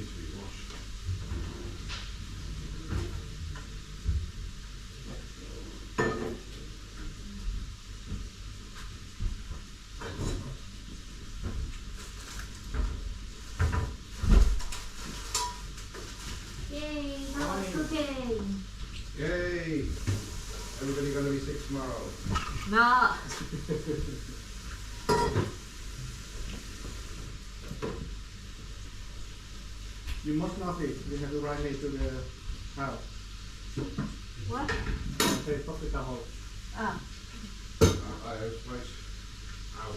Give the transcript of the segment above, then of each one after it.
need to be washed. Yay, now it's cooking. Yay! Everybody gonna be sick tomorrow. No. You must not eat. You have to ride me to the house. What? Okay, fuck the house. Ah. I was right. Ow.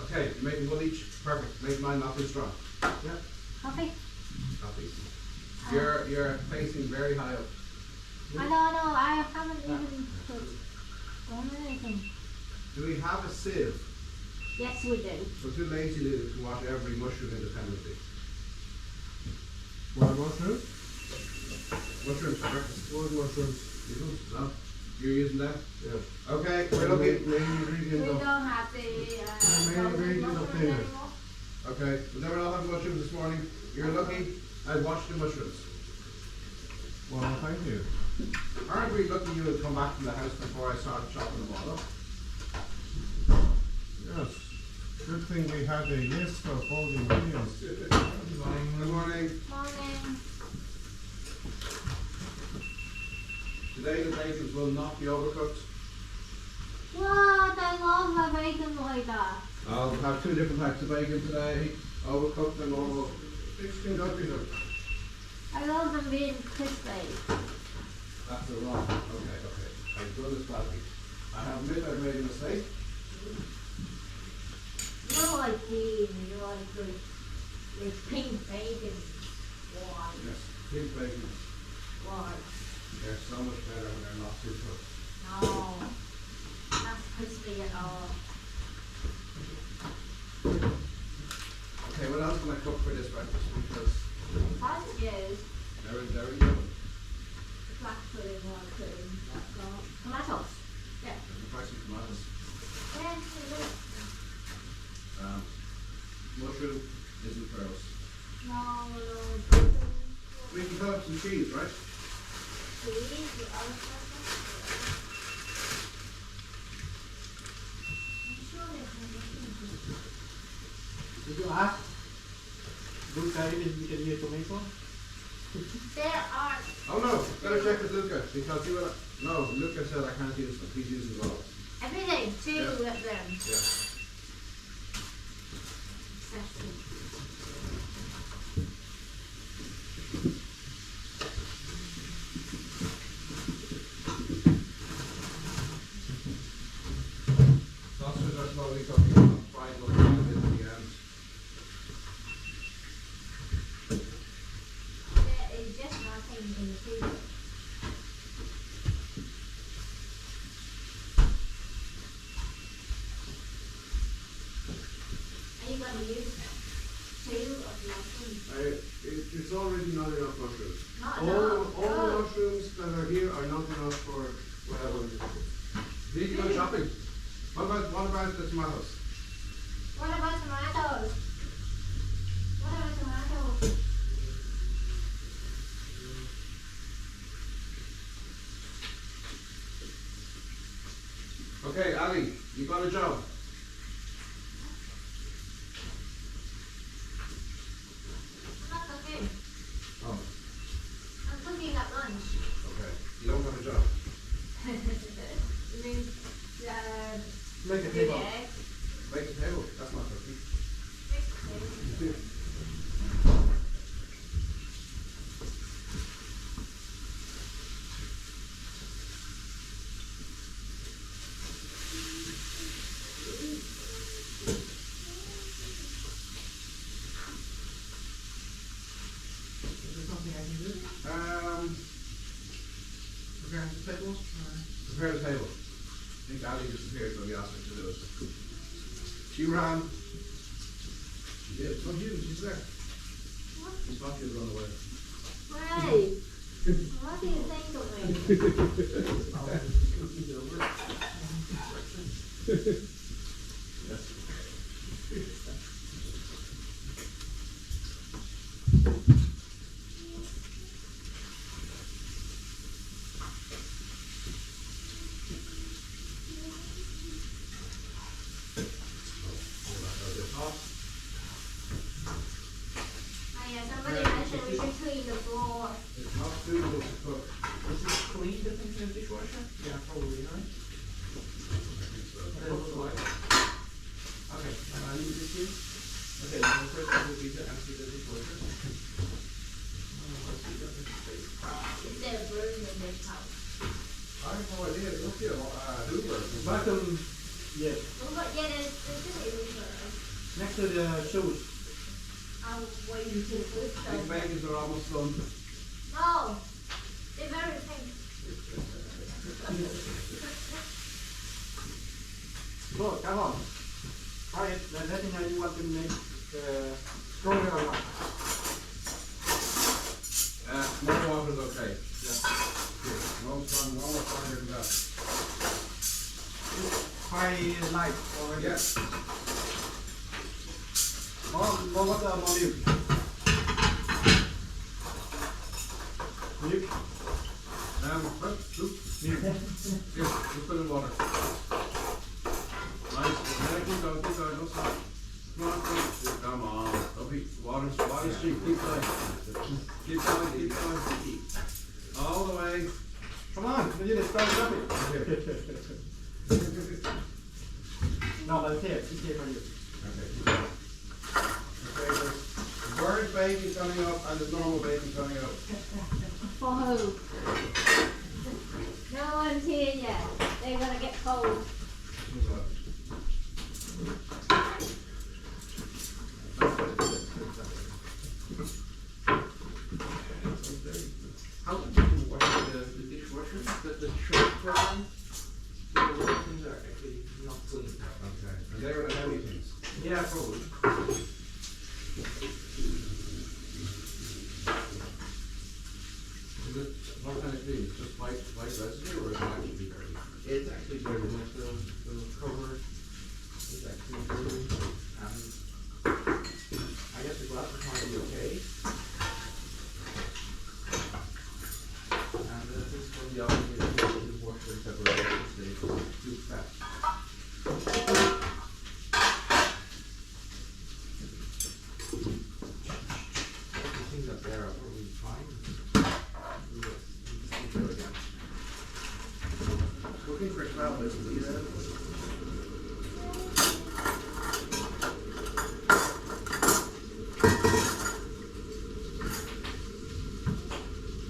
Okay, you're making one each. Perfect. Make mine not too strong. Yeah. Coffee? Copy. You're facing very high up. I know, I haven't even done anything. Do we have a sieve? Yes, we do. We're too lazy to wash every mushroom independently. What mushrooms? Mushrooms for breakfast. What mushrooms? No? You're using them? Yeah. Okay, we're looking. Main We ingredient of. don't have the main golden ingredient of mushrooms dinner. anymore. Okay, well then we're not having mushrooms this morning. You're lucky. I washed the mushrooms. Well, thank you. Aren't we lucky you would come back from the house before I started chopping them all up? Yes. Good thing we had a list of all the ingredients. Good morning. Morning. Today the bacon will not be overcooked. What? I love my bacon like that. I'll have two different types of bacon today. Overcooked and normal. 16 copies of. I love them being crispy. That's a wrong. Okay. I've done this badly. I have admit I've made a mistake. You don't like tea and you like the pink bacon. Why? Yes, pig bacon. Why? They're so much better when they're not too cooked. No. Not crispy at all. Okay, what else can I cook for this breakfast? Because Sausages, they're in the oven. black pudding, white pudding, that's all. Tomatoes. Yeah. There's the price of tomatoes. Yeah, it is. Mushroom isn't for us. No. We can cut up some cheese, right? Cheese, the other stuff. I'm sure there's no Did you ask? Good guy, did we get here tomato? There are. Oh no, better check with Luca because he will. No, Luca said I can't use them. He's using all. Everything, too, Yeah. with them. Yeah. Sausages are slowly cooking. I'm frying them a bit at the end. There is just nothing in the freezer. Are you going to use two of the mushrooms? It's already not enough mushrooms. Not All enough. the Oh. mushrooms that are here are not enough for what I want to do. Need to go shopping. What about the tomatoes? What about tomatoes? What about tomatoes? Okay, Ali, you got a job. I'm not cooking. Oh, I'm cooking at lunch. okay. You don't have a job. You mean, Make a do table. the eggs? Make the table. That's not cooking. Mix the eggs. Is there something I can do? Prepare the table? Prepare the table. I think Ali disappeared when we asked her to do it. She ran. She did. Look, she's there. What? She thought she was run away. Hey, what do you think of me? between the floor. It's not suitable to cook. Is it clean, the things in the dishwasher? Yeah, probably, right? What it looks like. Okay, and I leave this here. Okay, so first step will be to empty the dishwasher. Let's see, got this space. Is there a broom in this house? I have no idea. It must be a Hoover. Bottom, yes, Oh, but yeah, there's a Hoover. next to the shoes. I'll wait until the food These starts. bagels are almost done. No, they're very pink. So, come on. Try it, let me know you want to make stronger or not. More water is okay. Good. No stronger than that. High light already. Yes. More water, more milk. Milk. Well, soup. Milk. Here, just put in water. Nice. Keep going, keep going. Don't stop. Come on. Don't be. Water's cheap. Keep going. Keep going, keep going. All the way. Come on, we need to start it up. No, but it's here for you. Okay. Okay, there's bird bacon coming up and the normal bacon coming up. For who? No one's here yet. They're gonna get cold. Who's that? How do you wash the dishwasher? The short program? The little things are actually not clean. Okay. And they were the heavy things. Yeah, probably. Is it what kind of clean? It's just white residue or is it actually dirty? It's actually dirty, like the cover is actually dirty. And I guess the glass might be okay. And this is from the oven here, the washer separation stage, two steps. The things up there are probably fine. We'll go again. Looking for 12, isn't it?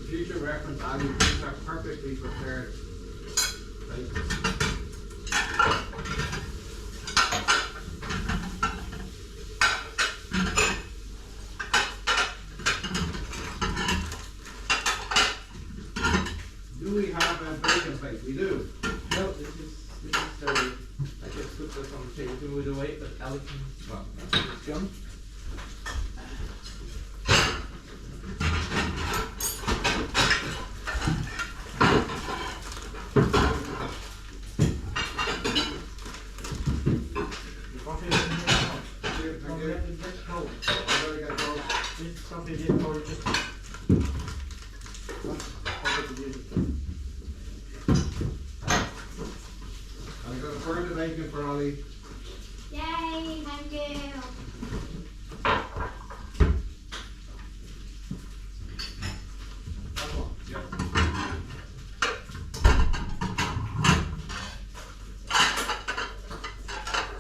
Future reference, I mean, these are perfectly prepared places. Do we have a bacon plate? We do. No, this is dirty. I just put this on the table to move it away, but Alec can Well, it's gone. The coffee is in here now. thank you, Don't thank you. let it get cold. I'm gonna get those. This coffee is cold, just. I'm gonna burn the bacon for Ollie. Yay, thank you. Yep.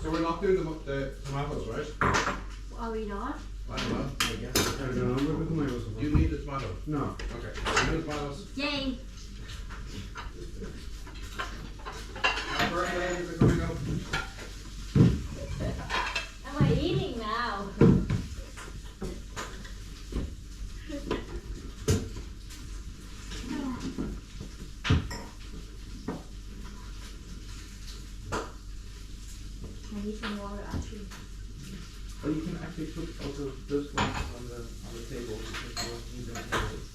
So we're not doing the tomatoes, right? Are we not? I don't know. I guess. You need the tomatoes. No. Okay. You need the tomatoes. Yay. Our burn bacons are coming up. Am I eating now? I need some water actually. Or you can actually put also those ones on the table because you won't need them anyways.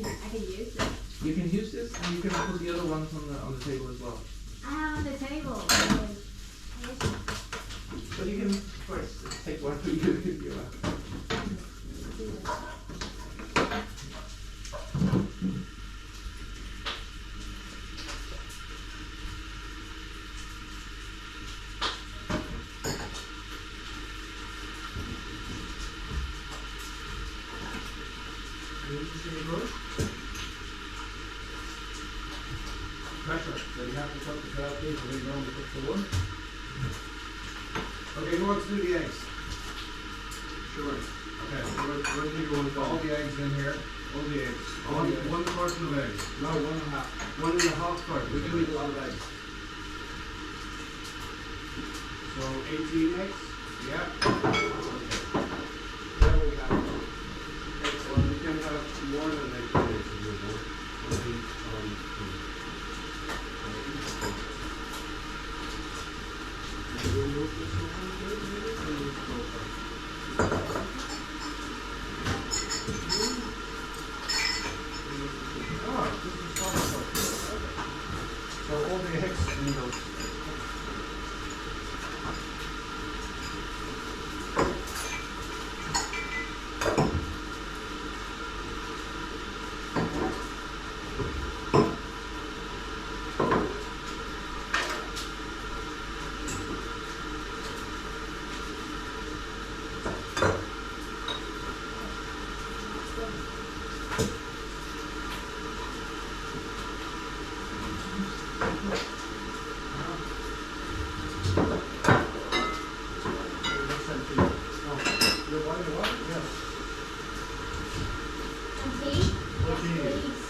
I can use it. You can use this and you can put the other ones on the table as well. On the table. But you can first take one for you if you want. Pressure, so you have to put the 12 people in round to put the one. Okay, who wants to do the eggs? Sure. Okay, Where do you want to all go? the eggs in here. All the eggs. One portion of eggs. No, 1.5. 1.5 part. We do eat a lot of eggs. So 18 eggs. Yeah. There we have it. Well, you can have more than 18 eggs if you want. So all the eggs in those. And tea? Yes, tea? please.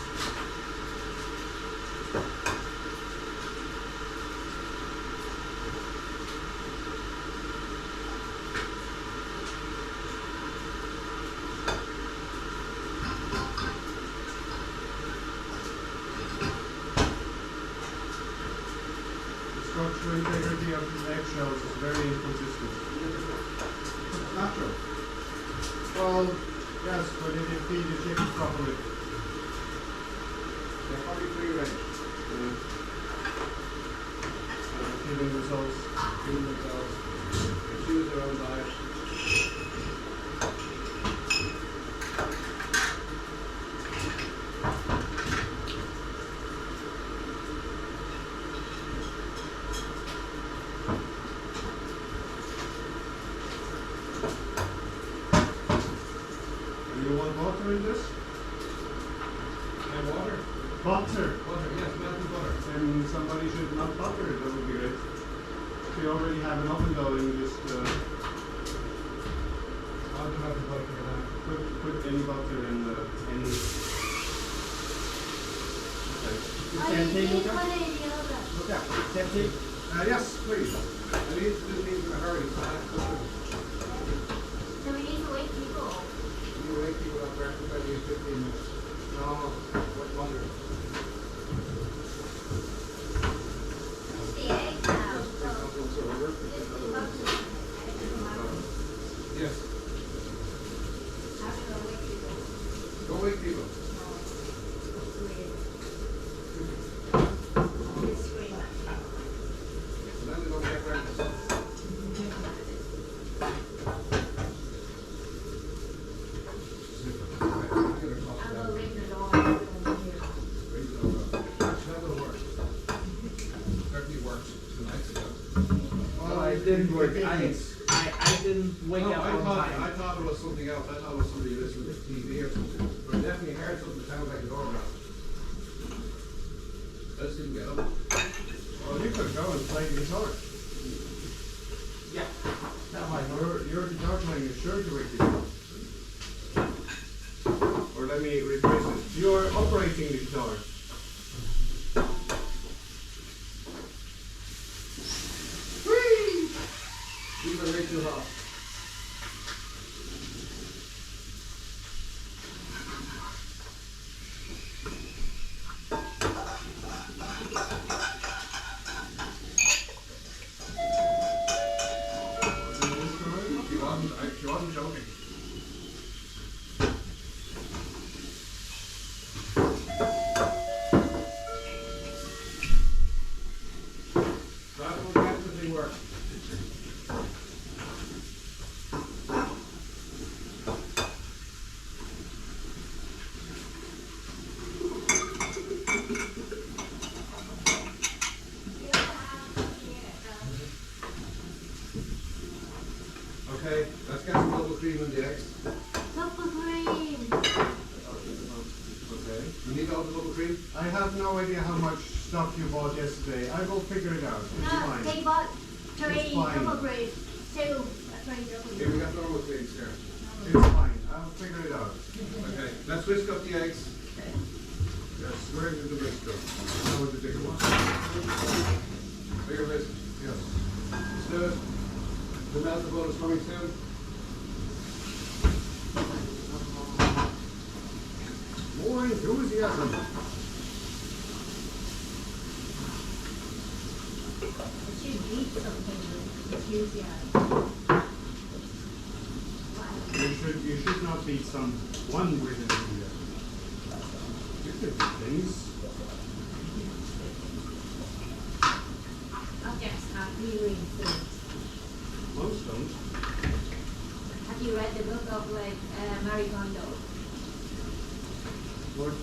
The structural integrity of the eggshells is very inconsistent. Natural. Well, yes, but if you feed the chickens properly. They're probably free range. Giving results. Feeding themselves. They choose their own diet. Do you want butter in this? And water. Butter. Butter, yes, melted butter. Then somebody should not butter it, that would be great. If you already have an oven though, you just I'll do melted butter for that. put any butter in any. Okay. Oh, you need one or the other. Okay. Same thing? Yes, please. I need to do these in a hurry, so I have to cook them. So we need to wait people. You wait people up there for 15 minutes. No, what wonder. It's the eggs now, so this is butter. Yes. How do I wait people? Go wake people. This screen. And then we go get breakfast. Super. Okay, I'm gonna toss I'll that. go ring the doorbell over here. Raise it over. That will work. Certainly works 2 nights ago. Well, it didn't work. I didn't wake No, up I on thought time. it was something else. I thought it was somebody listening to TV or something. But I definitely heard something that sounded like a doorbell. I just didn't get up. Well, you could go and play guitar. Yeah. That might work. Your guitar playing is sure to wake you up. Or let me rephrase this. You're operating the guitar. These are way too hot. She wasn't joking. That will definitely work. Okay, let's get some double cream in the eggs. Double cream. yesterday. You need all the bubble cream? I have no idea how much stuff you bought yesterday. I will figure it out. It's No, fine. they bought three It's fine. double bread, two, three double Here, bread. we got normal creams here. It's fine. I'll figure it out. Okay, let's whisk up the eggs. Yes, where is the whisk up? Now with the bigger one. Bigger whisk. Yes. Stir it. The melted butter is coming soon. More enthusiasm. It should eat something with enthusiasm. Wow. You should not beat someone with enthusiasm. You can do things. Objects are really influenced. Most don't. Have you read the book of Marie Kondo? What?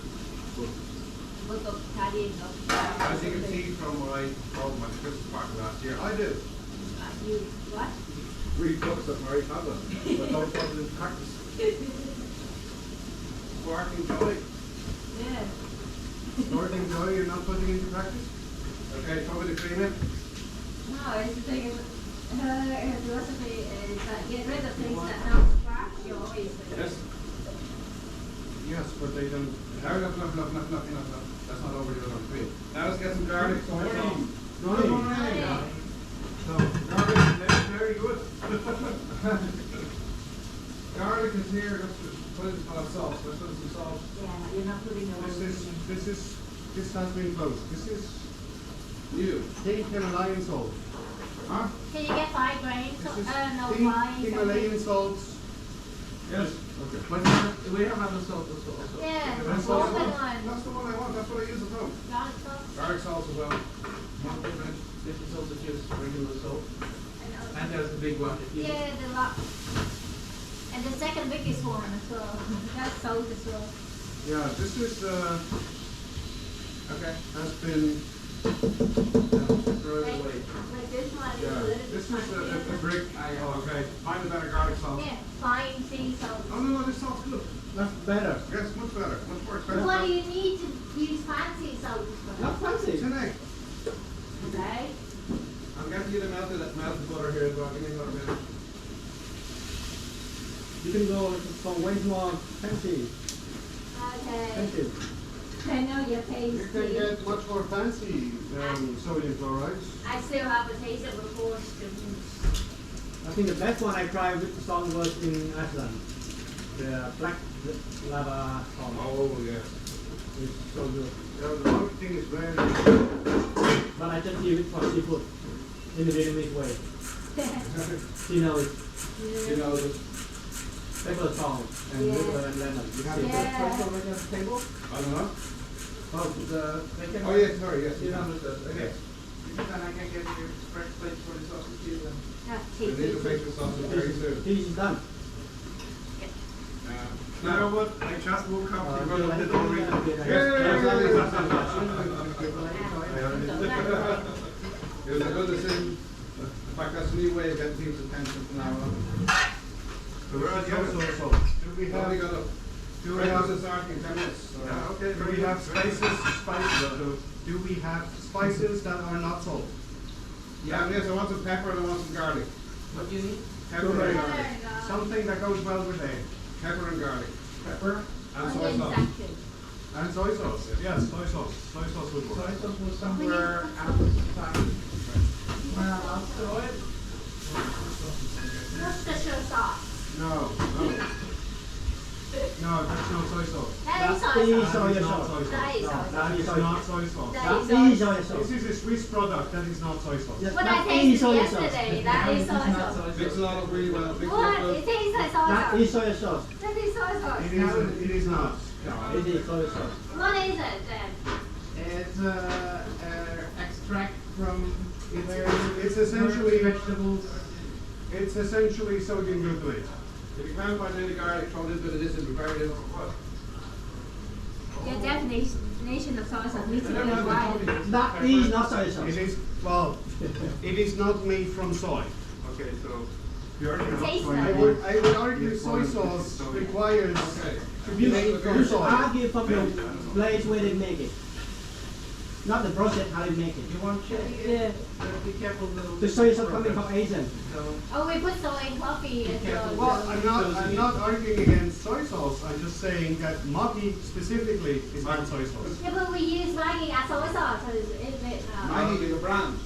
Book of studying of As you can see from what I told my Christmas party last year, I do. You what? Read books of Marie Kondo, but don't put it into practice. Sparking joy. Yeah. Starting joy you're not putting into practice? Okay, throw the cream in. No, it's the thing is, her philosophy is that get rid of things that don't spark joy. Yes. Yes, but they don't. Enough. That's not overdue on cream. Now let's get some garlic. So Morning. Good morning. Morning. So, Garlic, that's very good. Garlic is here. Let's just put it in salt. Let's put some salt. Yeah, you're not putting the whole this has been closed. This is New. pink Himalayan salt. Huh? Can you get 5 grains? This is No, pink 5. Himalayan salt. Yes. Okay. But we have other salt also. Yeah, That's the what I open want. one. That's the one I want. That's what I use at home. Garlic sauce. Garlic salt as well. Not different. This is also just regular salt. And And there's the big one. If you yeah, the lot. And the second biggest one as well. That's salt as well. Yeah, this is Okay. has been throw it Like, away. like this one is yeah. a little This bit is a funky. brick. Oh, okay. Find a better garlic salt. Yeah, fine sea salt. Oh no, this salt's good. That's better. Yes, much better. Much more But what do expensive. you need to use fancy salt for? Not fancy. It's an egg. Okay. I'm getting you the melted butter here as well. Give me another minute. You can go from way more fancy. Okay. Fancy. I know your You taste. can get much more fancy sodium chloride. I still have a taste of report. I think the best one I tried with the salt was in Iceland. The black lava salt. Oh yes. It's so good. The one thing is very But I just use it for seafood in the Vietnamese way. You know it. You know the Pepper salt and Yeah. liver and lemon. You have See? the Yeah. First one on the table. I don't know. Oh, they can. Oh yes, sorry, yes. You understood. Okay. Yes. Then I can get you fresh plates for the sausages and. We need to make the sausage very soon. He's done. You know what? I just woke up. You do you got like a it? little ring. It was a good decision. In fact, that's a new way of getting people's attention from now on. So where are the other salt? Do we Now we have? got a. Do we have? Breakfast is starting in 10 minutes. So. Yeah, okay. Do we have spices? Do we have spices that are not salt? Yeah, yes, I want some pepper and I want some garlic. What do you need? Pepper and garlic. Something that goes well with egg. Pepper and garlic. Pepper And soy sauce. and soy sauce. Yes, soy sauce. Soy sauce would Soy work. sauce was somewhere outside. Where else throw it? Worcestershire sauce. No. No, that's not soy sauce. That is That's soy the sauce. soy That is not sauce. soy That sauce. is soy That sauce. is not soy sauce. That That's is the soy soy sauce. This is a Swiss product. That is not soy sauce. Yes, What I that's the tasted soy yesterday, sauce. that is soy It's not sauce. Mix it all up really well. Mix it What? up well. It tastes like soy That sauce. is soy sauce. That is soy sauce. It isn't. It is not. It is soy sauce. What is it then? It's extract from It's essentially vegetables. it's essentially sodium glutamate. If you can't find any garlic, throw a little bit of this in, prepare it. Your definition of soy sauce needs to be Never mind the wider. toppings. That is not soy It sauce. is well. It is not made from soy. Okay, so Taste I it. would argue soy sauce requires to be made from You should soy. argue from the place where they make it. Not the process how they make it. You want chili? Yeah. Be careful, little. The soy sauce coming from Asian. So, Oh, we put soy in coffee as well. Well, I'm not arguing against soy sauce. I'm just saying that Maggi specifically is not soy sauce. Yeah, but we use Maggi as soy sauce in Vietnam. Maggi is a brand.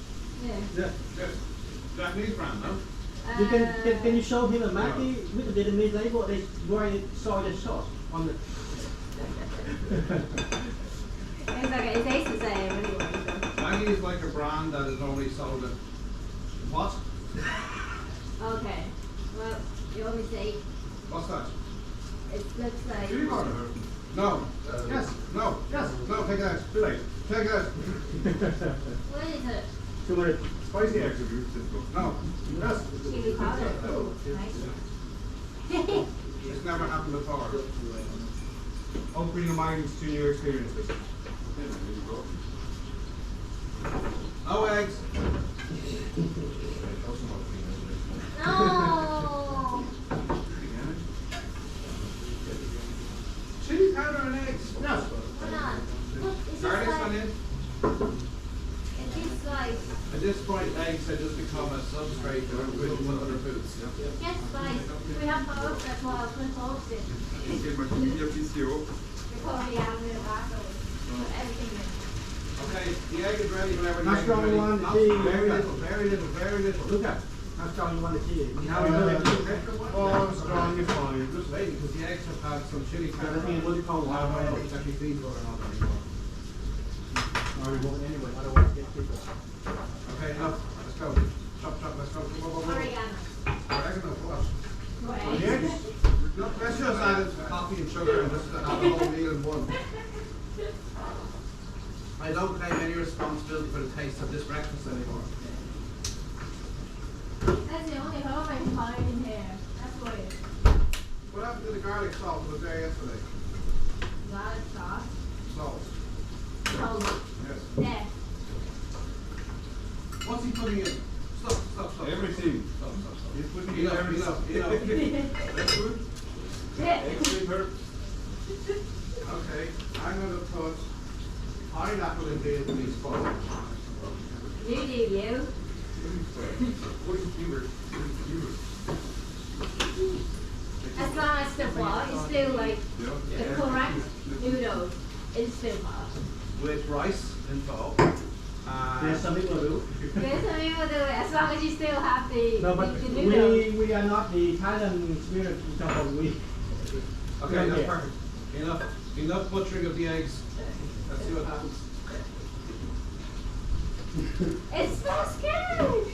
Yeah. Yeah. Yes. Japanese brand, no? You can you show him a Maggi with the Vietnamese label? They write soy sauce on the. It's like it tastes the same anyway. Maggi is like a brand that is only sold in what? Okay. Well, you want me to say What's that? it looks like. Chili powder. No. Yes. No. Yes. No, take it out. Too late. Take it out. What is it? 2 minutes. Spicy eggs. No. Yes. Chili powder. Nice. It's never happened before. Open your minds to new experiences. No eggs. No. Chili powder and eggs. Yes. Why not? Look, it's just Garlic's like. on in. It tastes like. At this point, eggs have just become a substrate for other foods. Yes, spice. We have both. That's why I put toast in. Before we have the tobacco. Put everything in. Okay, the egg is ready whenever the How egg is strong ready. you want the Not tea? very little, very little, very little. Look at how strong you want the tea. Now we Uh, know that you Oh, strong is fine. You're just waiting because the eggs have had some chili powder. I think what do you call I don't know water? if it's actually feasible or not anymore. Or we won't anyway, otherwise it gets people. Okay, enough. Let's go. Chop, chop, let's go. Oregano. Oregano, what? Right. The eggs? No, let's just add coffee and sugar and just have the whole meal in one. I don't claim any responsibility for the taste of this breakfast anymore. That's the only herb I can find in here. That's weird. What happened to the garlic salt that was there yesterday? Garlic sauce. Salt. Cold. Yes. There. What's he putting in? Stop. Everything. Stop. He's putting in Enough. everything. That's good. Yeah. Okay, I'm gonna put pineapple in these balls. You do you. As long as the pot is still like the correct noodles, it's still hot. With rice and pho. There's some people do. There's some people do it as long as you still have the, No, but the noodles. we are not the Thailand spirit example. We Okay, that's perfect. Enough butchering of the eggs. Let's see what happens. It smells good. Oh.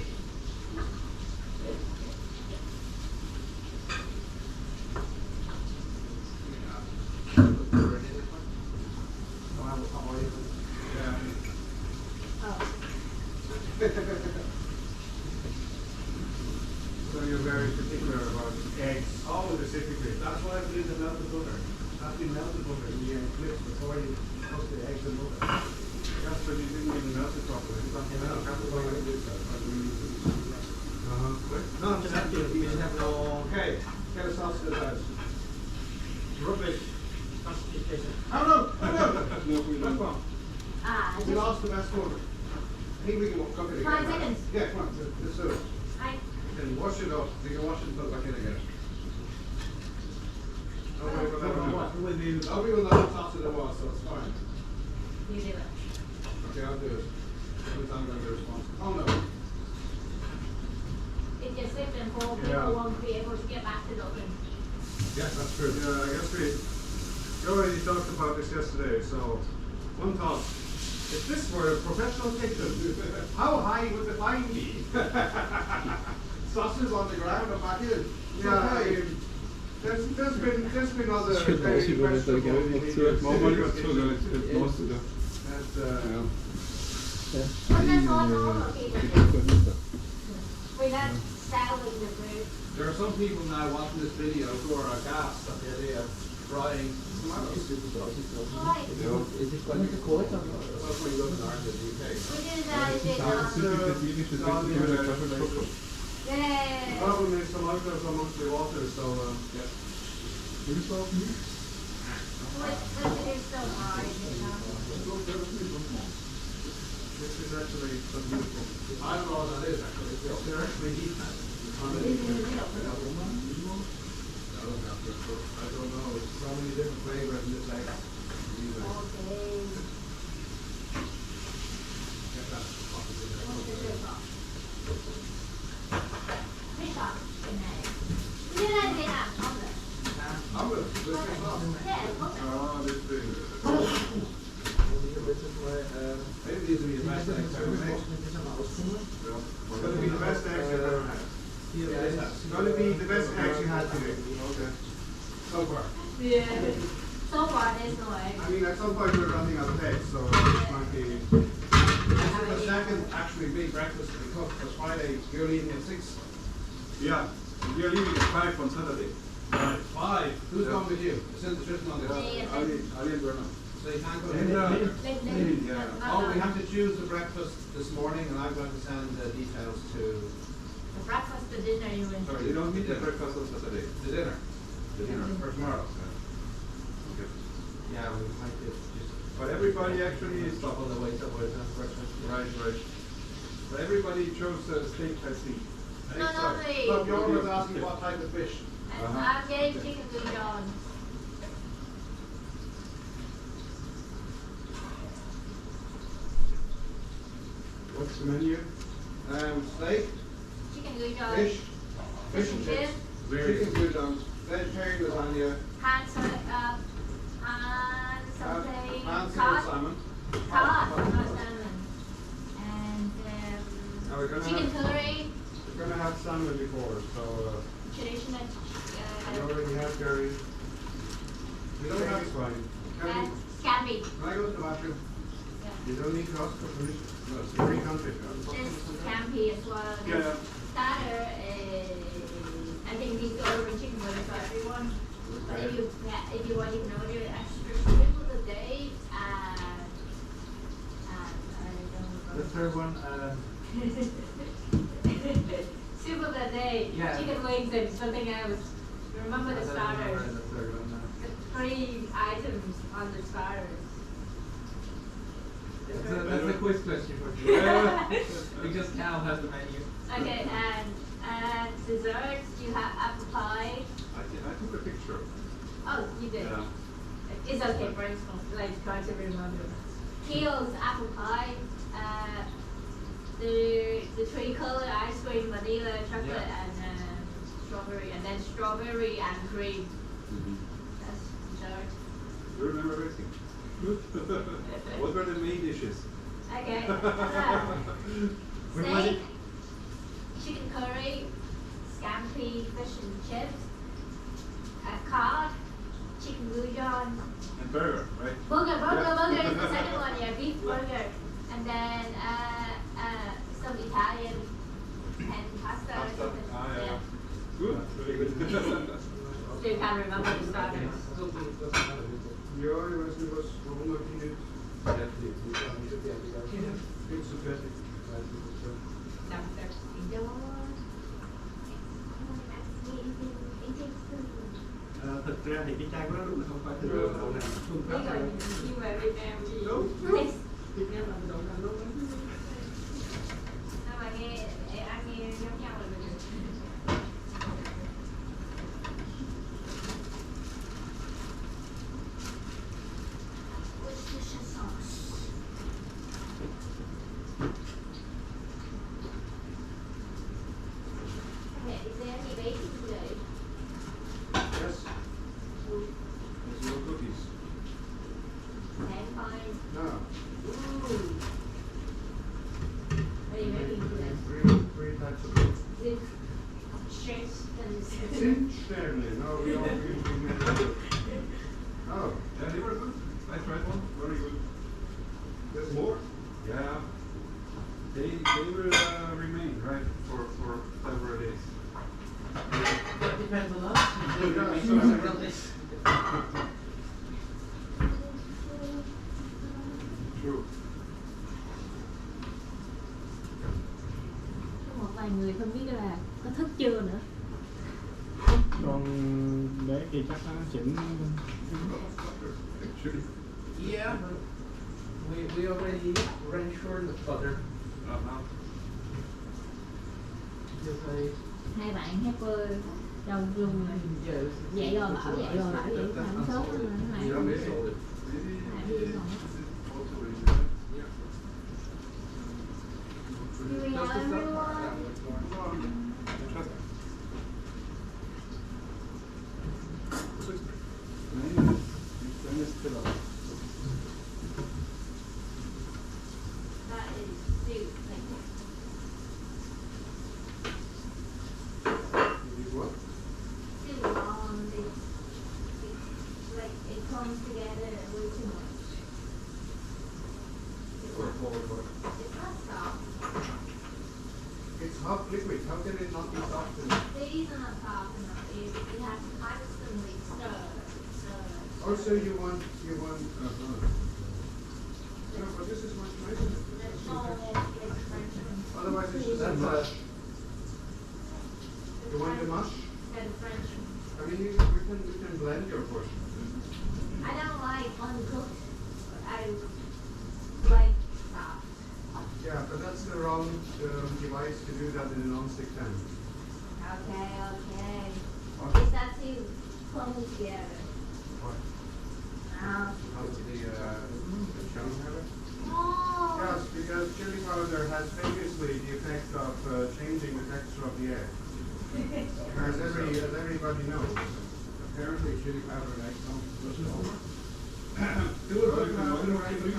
So you're very particular about eggs. Oh, Specifically. that's why I put in the melted butter. That's the melted butter in the clips before you cook the eggs and butter. Yes, but you didn't even melt it properly. No, no, I'm just asking. We just have no okay, get a sausage out. rubbish. Oh no! Come on. Ah, We just lost the best one. I think we can cook it again. 5 seconds. Yeah, come on, let's do it. I Then wash it up. You can wash it and put it back in again. Nobody will ever know. What will you? Nobody will know how sausage it was, so it's fine. you do it. Okay, I'll do it. Every time I'm going to be responsible. Oh no. If you slip and fall, people Yeah. won't be able to get back to Dublin. Yes, that's true. Yeah, I guess we already talked about this yesterday, so one thought. If this were a professional kitchen, how high would the fine be? Sausages on the ground and back in. Yeah, I Okay. mean, there's been other Shit, very als je wil dat ik questionable nog behaviors. Maar maar niet zo dat het most of That, ja. But that's all normal people do. We're not selling the food. There are some people now watching this video who are aghast at the idea of frying tomatoes. Why? Is it quite a cold? That's when you look in Ireland and the UK. We do that in Vietnam. Spezifisch ist Ja, richtig ja, über der Kaffee. Yay! Problem is some outdoors are mostly water, so Which is so hard, you know. this is actually so beautiful. I don't know what that is actually. They're actually heat maps. It's in the middle. I don't know. It's so many different flavors in this egg. Okay. Get that. Fish up in there. We didn't get that on there. I'm good. This is not. Yeah, okay. Ah, this thing. Maybe these will be the best eggs ever made. It's going to be the best eggs you've ever had. It's going to be the best eggs you had today. Okay. So far. Yeah. So far, there's no egg. I mean, at some point we're running out of eggs, so this might be. This is the second actually big breakfast we cooked because Friday you're leaving at 6. Yeah. You're leaving at 5 on Saturday. 5. Who's Yeah. going with you? It's in the system on this. Ali and Bernard. So you can't go And, in. yeah. Oh, we have to choose the breakfast this morning and I'm going to send the details to The breakfast, the dinner, you went. Sorry, You don't meet the breakfast on Saturday. the dinner. The dinner. For tomorrow. Okay. Yeah, we might just But everybody actually is stop on the way somewhere to have breakfast. right. But everybody chose steak I see. No, no, wait. Look, you're always asking what type of fish. I'm getting chicken bouillon. What's the menu? Steak, Chicken bouillon. fish and chips, chips. chicken croutons, vegetarian lasagna, And something. and Cod. salmon. Cod, not salmon. And Now we're gonna chicken have, curry. we're gonna have salmon before, so Traditional. we already have curry. We don't have, It's fine. And scampi. can I go to the bathroom? You don't need to ask for permission. No, it's Free country. There's scampi as well. Yeah. There's starter. I think these are over chicken burger for everyone. But if you want, you can order extra soup of the day. I don't know. third one, Soup of the day. Yeah. Chicken wings and something else. Remember the starters. the third one. The 3 items on the starters. That's a quiz question for you. Because Cal has the menu. Okay, and desserts, you have apple pie. I took a picture. Oh, you did. Yeah. It's okay, brainstorm, like try to remember. Keel's apple pie, the 3-color ice cream, vanilla, chocolate, Yeah. and strawberry, and then strawberry and cream. Mm-hmm. That's dessert. You remember everything. What were the main dishes? Okay. What was it? Steak, chicken curry, scampi, fish and chips, cod, chicken bouillon, And burger, right? burger Yeah. is the second one, yeah, beef burger, and then some Italian and pasta or Pasta. something. Ah, yeah. Yeah. Good. Very good. So you can't remember the starters. Ja, jag vet inte vad hon har knut. Inte så fettigt. Number 4. Thực ra thì cái chai của nó đúng là không phải từ đậu nành phương pháp này. Nhưng mà Việt Nam thì Đúng. Việt Nam làm đậu nành luôn. mà nghe ăn nghe giống nhau là được. Worcestershire sauce. Okay, is there any baking today? Yes. There's no cookies. And fine. No. Ooh. What are you making today? Three types of cookies. Is it shrimp and Sincerely, no, we all usually make it. Oh, Yeah, they were good. I tried one. Very good. there's more? Yeah. They will remain, right, for several days. That depends on us. They Yeah, remain so- for several days. True. một vài người không biết là thế thì chắc chỉnh. Actually. Yeah, we already ran short of butter. Just like, Hai bạn hacker đầu rung rồi. yeah, Vậy rồi bảo vậy rồi bảo vậy không sớm lắm mà Yeah, nó maybe. lại. Maybe this is also really yeah. Here we just are, the stuff. everyone. That is soup. Like, What? too long. It's like it comes together way too much. It's not soft. It's hot liquid. How can it not be soft enough? These are not soft enough. You have to constantly stir. Also, you want. No, but this is much nicer. That's all it's French. Otherwise, it's just That's mush. You want the mush? Yeah, the French. I mean, we can blend your portion. I don't like uncooked. I like soft. Yeah, but that's the wrong device to do that in a non-stick pan. Okay. Okay. Is that too close together? Why? No. Chili powder? Oh. Yes, because chili powder has famously the effect of changing the texture of the egg. As everybody knows. Apparently chili powder makes some. Do it right now, do it right now.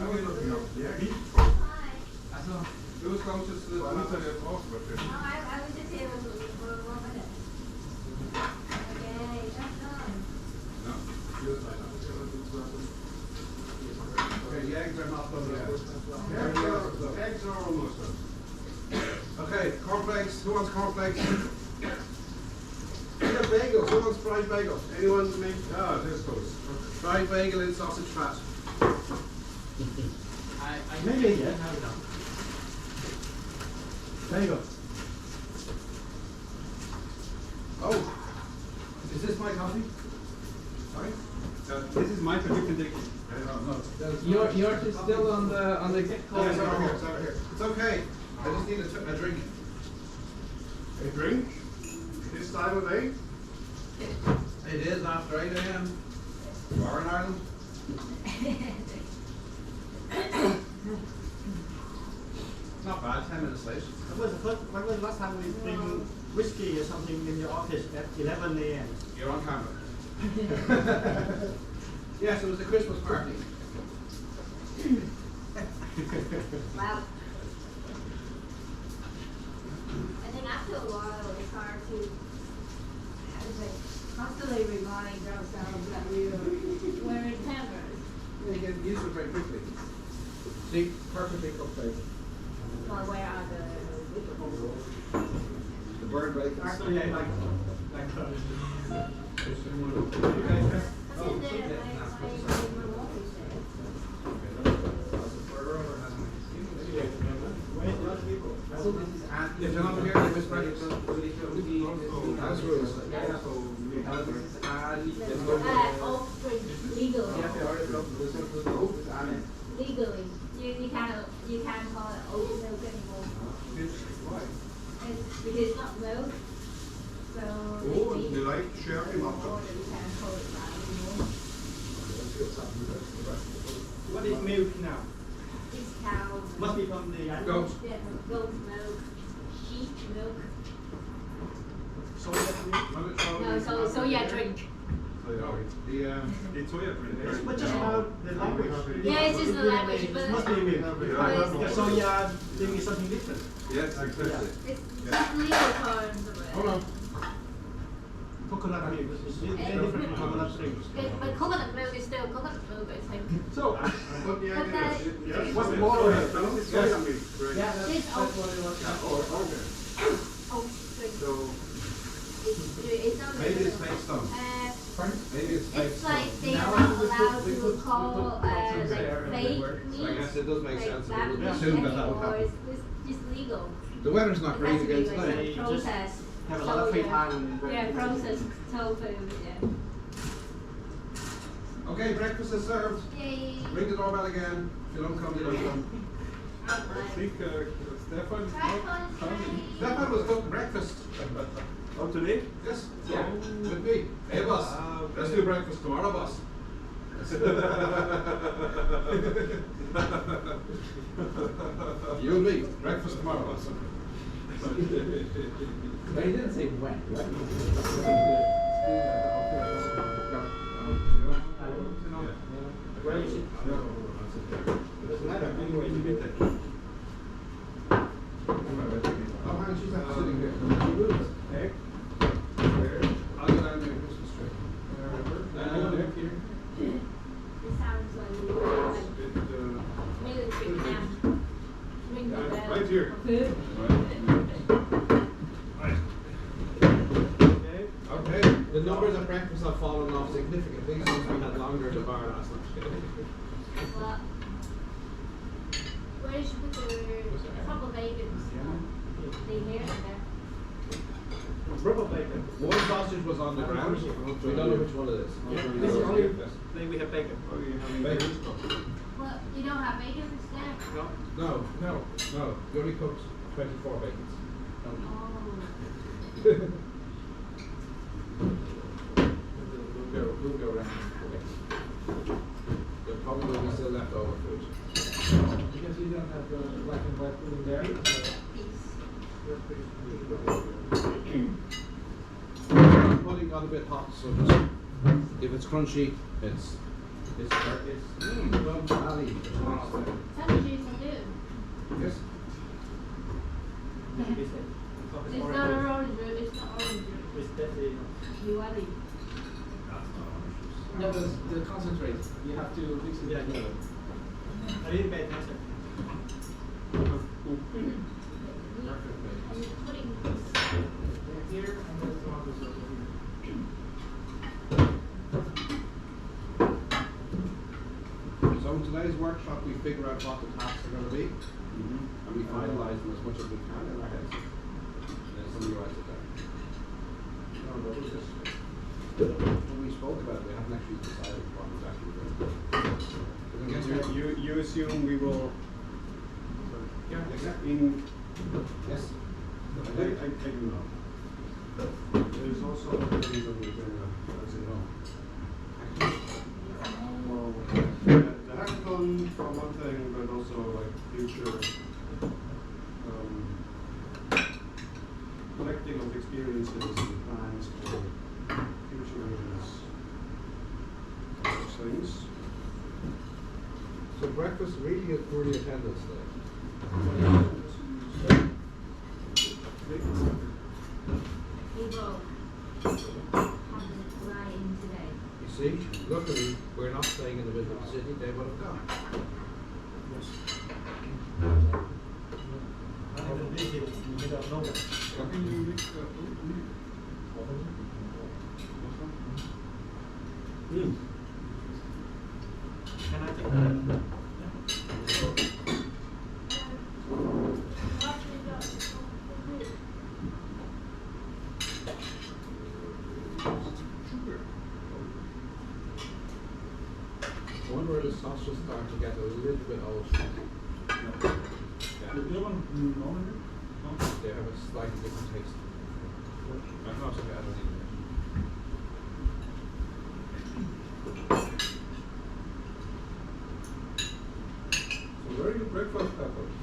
I was looking up the egg. Hi. Also, Who was closest to the Well, I tomato? need to talk about this. No, I was just here for 1 minute. Okay, that's done. No. Okay, the eggs are not done yet. Eggs are almost done. Okay, cornflakes. Who wants cornflakes? We got bagels. Who wants fried bagel? Anyone make This goes. fried bagel in sausage fat? Maybe yeah. There you go. Oh, is this my coffee? Sorry? This is my particular dish. yours is still on the get Oh, it's over here. It's over here. It's okay. I just need a drink. A drink? This time of day? It is after 8 a.m. You are in Ireland. It's not bad. 10 minutes late. When was the last time we drink whiskey or something in your office at 11 a.m.? You're on camera. Yes, it was the Christmas party. Wow. I think after a while it's hard to how to say, constantly remind ourselves that we're in cameras. You get used to it very quickly. See, perfectly cooked bacon. Well, where are the The burnt bacon. Actually, I like What's in there? My mom is there. If you're not here, they miss bread. That's rules. Open legally. Legally. You can't call it oat milk anymore. Why? It's because it's not milk. So Oh, they you like sherry more mocha? that we can't call it that anymore. what is milk now? It's cow milk. Must be from the Goat. Yeah, goat milk, sheep milk. No, so yeah, drink. It's soya drink. But just about the language. Yeah, it's just the language, It but must be milk. but it's- Soya thing is something different. Yes, exactly. it's just legal terms of it. Hold on. Coconut milk is different from coconut drink. But coconut milk is still coconut milk, I think. So, But the But egg that- is. Yes. what's the moral of it? It's soya milk, right? Yeah, that's It's what it was. Oh, drink. So, It's not Maybe it's milk. fake stone. Maybe it's fake It's like stone. they are Now not we allowed put- we to put- call we put options there like and they fake work. meat. So I guess it does make like sense. black It would meat assume that that would anymore. happen. It's legal. The weather's not It great has to be again like today. a protest. have a lot of free time. And Yeah, processed tofu, yeah. Okay, breakfast is served. Yay. Ring the doorbell again. If you don't come, you don't come. I think Stefan is not coming. Stefan was cooking breakfast. Oh, today? Yes. Yeah. With me. Hey, boss. Let's do breakfast tomorrow, boss. You and me. Breakfast tomorrow, boss. But he didn't say when, right? Where is it? Doesn't matter. Anyway, you get that. Oh, man, she's not sitting here. Egg? I'll go down there Christmas tree. This sounds like military camp. Ring the bell. Right here. Food. Okay, the numbers at breakfast have fallen off significantly since we had longer at the bar last night. Well, where should we put the couple of bacons? They here and there. Rubber bacon. One sausage was on the ground, we don't know which one it is. This is the only thing we have bacon. Bacon? Well, you don't have bacon there? No. No, you only cooked 24 bacons. Oh. We'll go around. There probably will be still leftover food. Because you don't have the black and white food in there. Pudding got a bit hot, so just if it's crunchy, it's well, valley. Sunny juice will do. Yes. It's not orange root, it's not orange root. It's definitely You are the. No, the concentrate. You have to mix it together. I didn't pay attention. And you're putting this. Here and then tomatoes over here. So in today's workshop, we figure out what the tasks are going to be, and we finalize them as much as we can in our heads. Then somebody writes it down. When we spoke about it, we haven't actually decided what exactly we're going to do. You assume we will. Yeah. In. Yes. I do know. There's also other things on the agenda, as you know. Well, the hackathon for one thing, but also like future collecting of experiences and plans for future things. So breakfast really is poorly attendance today. We will have to fly in today. You see, luckily, we're not staying in the middle of the city, they would have gone. I'm in the busy in the middle of nowhere. How can you mix that? Can I take that? I wonder where the sausages start to get a little bit old. They have a slightly different taste. I'm not okay, I don't need it. So where are your breakfast peppers?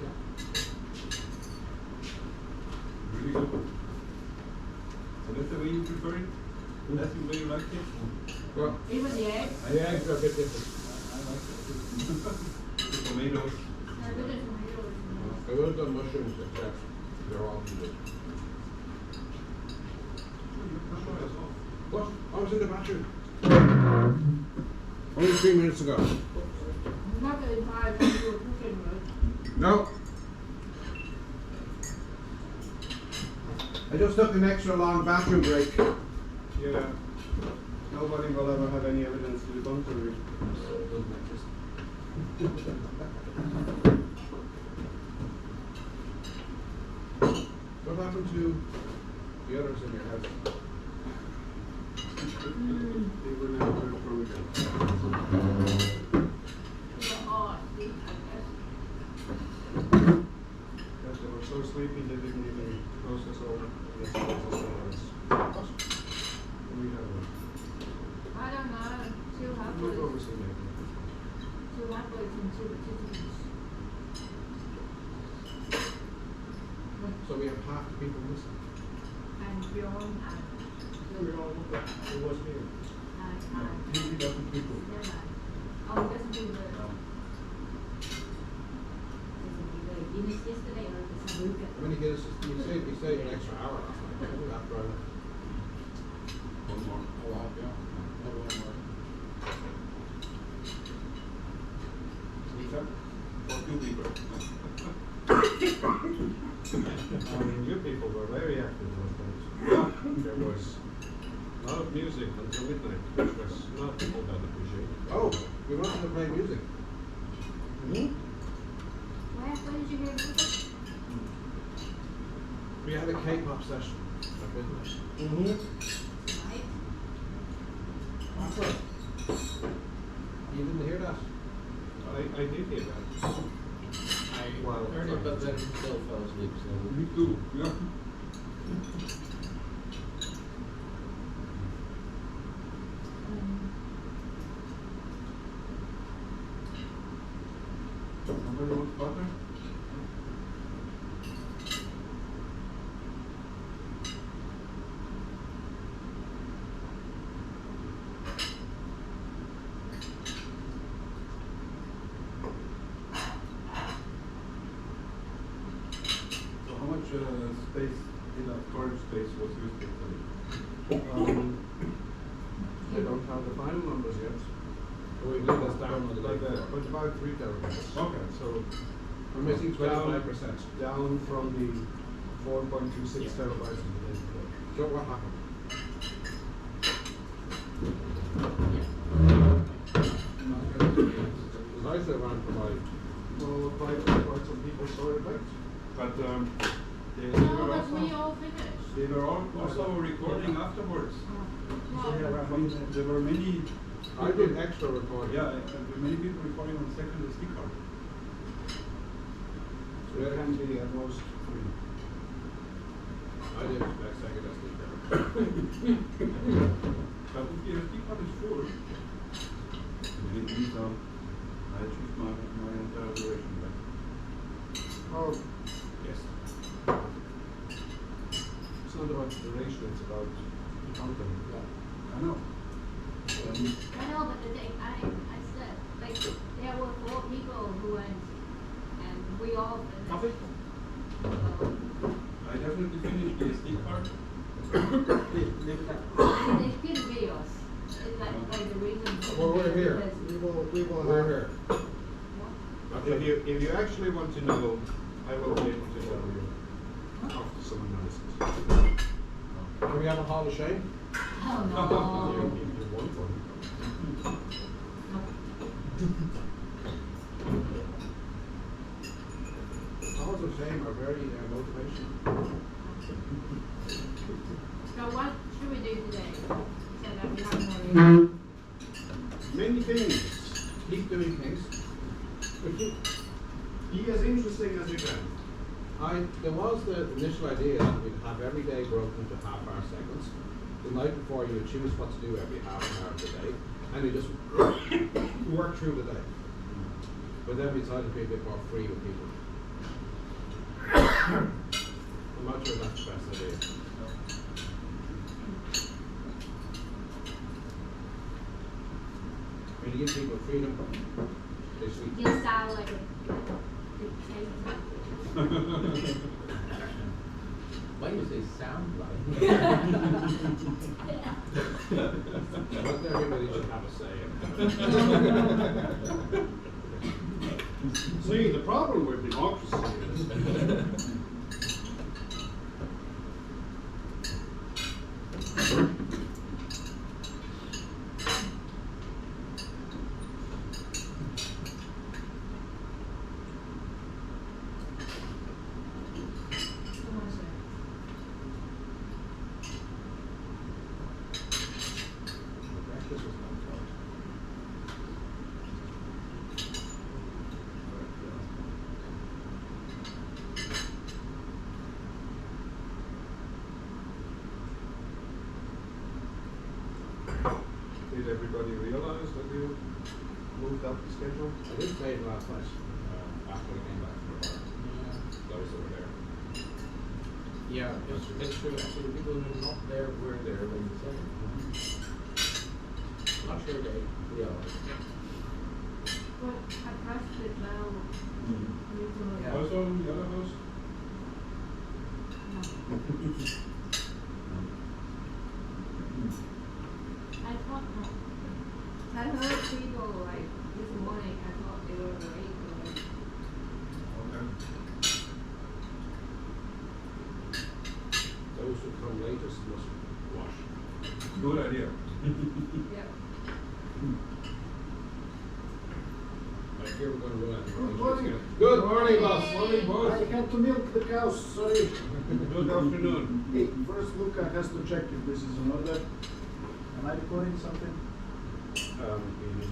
Really good. So that's the way you prefer it? That's the way you like it? Well, Even the eggs. the eggs are a bit different. The tomatoes. They're good as tomatoes. I would have done mushrooms, except they're all good. What? I was in the bathroom. Only 3 minutes ago. Not really tired when you were cooking, right? No. I just took an extra long bathroom break. Yeah. Nobody will ever have any evidence to the contrary. What happened to the others in had. They were never very prominent. You're hard, see, I guess. Because they were so sleepy they didn't even process all the steroids. We have one. I don't know, two Look halfways, over some maybe. two halfways and two titties. So we have half the people missing. And Bjorn and We all looked at it was here. He doesn't people. Never mind. Oh, he doesn't do the. Doesn't do the Guinness yesterday or the Sambuca. How many Guinness? You saved an extra hour last night. After One more. oh wow, yeah. Maybe one more. Lisa? Or two people. I mean, you people were very active those days. Yeah. There was loud music until midnight, which was not all that appreciated. Oh, we wanted to play music. Where did you hear this? We had a K-pop session at midnight. Tonight? You didn't hear that? I did hear that. Well, Heard it, but then still fell asleep, so. Me too, yeah. Somebody wants butter? So how much space, storage space was used before? I don't have the final numbers yet. We leave this down on the But, day but about 3 terabytes. Okay. So We're missing 25%. down from the 4.26 terabytes of the day before. So what happened? Because I still ran for my. Well, quite some people sorted out. But they No, were but we also, all finished. they were also recording afterwards. Well, There were many. I did extra recording. Yeah, there were many people recording on second SD card. So it can be at most 3. I did second SD card. But if the SD card is full, then it means I choose my entire duration back. Oh, Yes. it's not about the duration, it's about the content. I know. I know, but the thing, I said, like, there were 4 people who went, and we all finished. Coffee? So, I definitely finished the SD card. they did videos. It's like the reason. Well, we're here. because- We will We're here. If you actually want to know, I will be able to tell you after some analysis. Can we have a Hall of Shame? Oh, If no. you want one. Halls of Shame are very motivational. So what should we do today? So that we have more. Many things. Keep doing things. Be as interesting as you can. There was the initial idea that we'd have every day broken into half-hour segments. The night before you would choose what to do every half an hour of the day, and you just work through the day. But then we decided to be a bit more free with people. I'm not sure that's the best idea. When you give people freedom, they sleep. You sound like a dictator. Why do you say sound like? Not everybody should have a say. See, the problem with democracy is this was not called. Did everybody realize that you moved up the schedule? I did say it last night, after we came back from the bar. Those that were there. Yeah, it's true, actually, the people who are not there were there when you said it. Not sure they realized. Well, I pressed it now. Yeah. Also, the other house? I thought not. I heard people like this morning, I thought they were late or like, Okay. Those who come latest must wash. Good idea. yeah. Like here we're gonna run out of Good road. morning. Good morning, boss. Morning, boss. I had to milk the cows, sorry. Good afternoon. Hey, first Luca has to check if this is in order. Am I recording something? In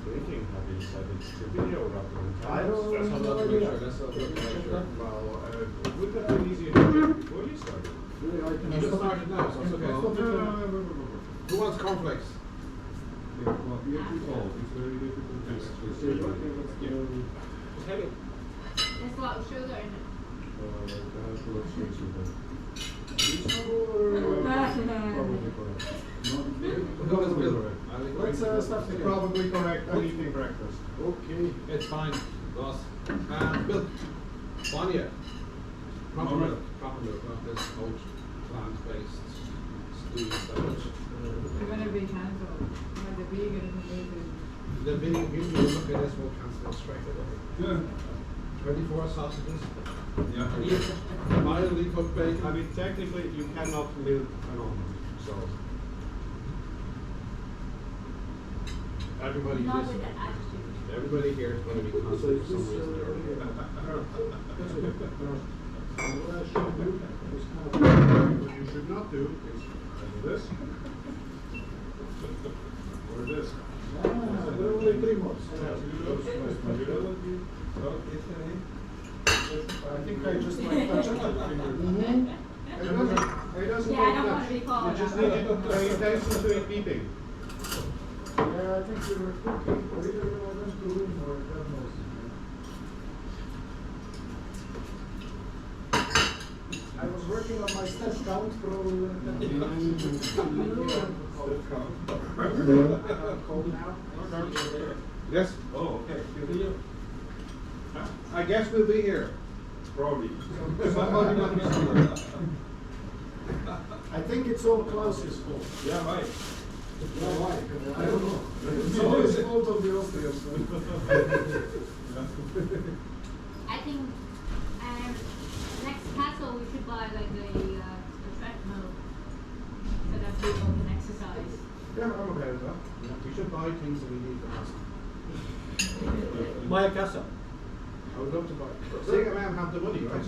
blinking, have you decided to video rather than I time? don't Let's have a know look, make idea. sure, let's have a look, make sure. Well, would that be easier to check before you started? Really, I can You just started now, so it's okay. Who wants cornflakes? Yeah, well, you have to solve. It's very difficult to actually see. It's heavy. There's a lot of sugar in it. Probably correct. Who has Bill? Let's start again. Probably correct. I'm eating breakfast. Okay. It's fine, boss. Bill, Vanya. Proper milk, not this old plant-based stew stuff. You're gonna be cancelled. Like the vegan amazing. The video, you look at this, we'll cancel it straight away. Yeah. 24 sausages, Yeah. mildly cooked I bacon. mean, technically, you cannot milk an almond, so. Everybody Not is, with the attitude. everybody here is going to be So constant is for some this, reason or other. what I should do is kind of. What you should not do is this. Or this. There are only 3 more. I think I just might touch it. Mm-hmm. It doesn't Yeah, I don't want to be called. You just need to pay attention to it eating. Yeah, I think we were cooking, or either we were going to room or God knows. I was working on my step count, probably. Cold now. Yes? Oh, okay. I guess we'll be here. Probably. Somebody must be somewhere. I think it's all Klaus's fault. Yeah, right. Yeah, why? I don't know. It's always fault of the Austrians. I think next castle we should buy like a treadmill so that people can exercise. Yeah, I'm okay with that. We should buy things that we need for us. Buy a casa. I would love to buy. Seeing a man have the money, right?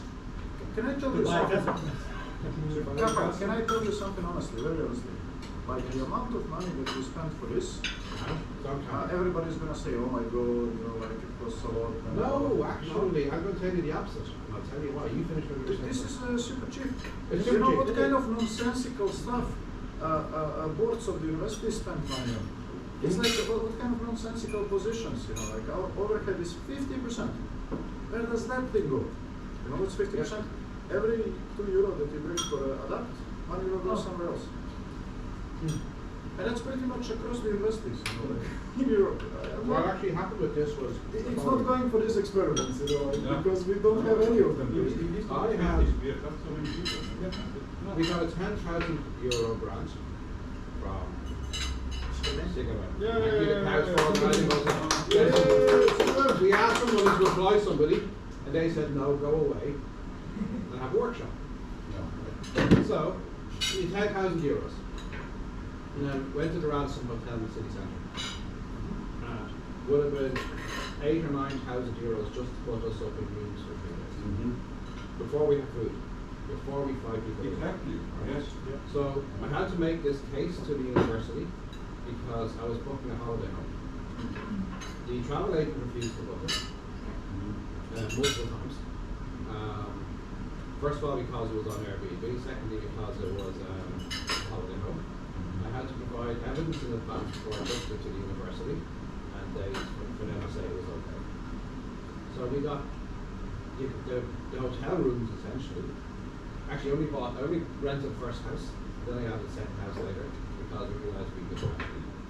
Can I tell you Buy a something? casa. Kappa, can I tell you something honestly, very honestly? Like the amount of money that you spend for this, everybody's gonna say, oh my god, you know, like it costs a lot. and all No, that. actually, I'm going to tell you the opposite. And I'll tell you why. You finish what you were saying. This is super cheap. It's You super know cheap, what it kind is. of nonsensical stuff boards of the university spend money on? It's like what kind of nonsensical positions, you know, like our overhead is 50%. Where does that thing go? You know what's 50%? Every €2 that you bring for adapt, money will go somewhere else. And that's pretty much across the universities, you know, like in Europe. What actually happened with this was. It's not going for these experiments, you know, like, Yeah. because we don't have any of them. I have. We have so many people. We got a €10,000 grant from Sigma. Yeah, Thank you to Klaus for organising us. Yes. We asked them money to employ somebody, and they said, no, go away and have a workshop. So, we had €10,000. And then went to the Ransom Hotel in the city centre. Would have been €8,000 or €9,000 just to put us up in rooms for 3 days. Before we have food, before we fly people. Exactly, yes. So I had to make this case to the university because I was booking a holiday home. The travel agent refused to book it multiple times. First of all, because it was on Airbnb. Secondly, because it was a holiday home. I had to provide evidence in advance before I booked it to the university, and they, for them to say it was okay. So we got the hotel rooms essentially. Actually, I only rented the first house, then I got the second house later because we realised we could actually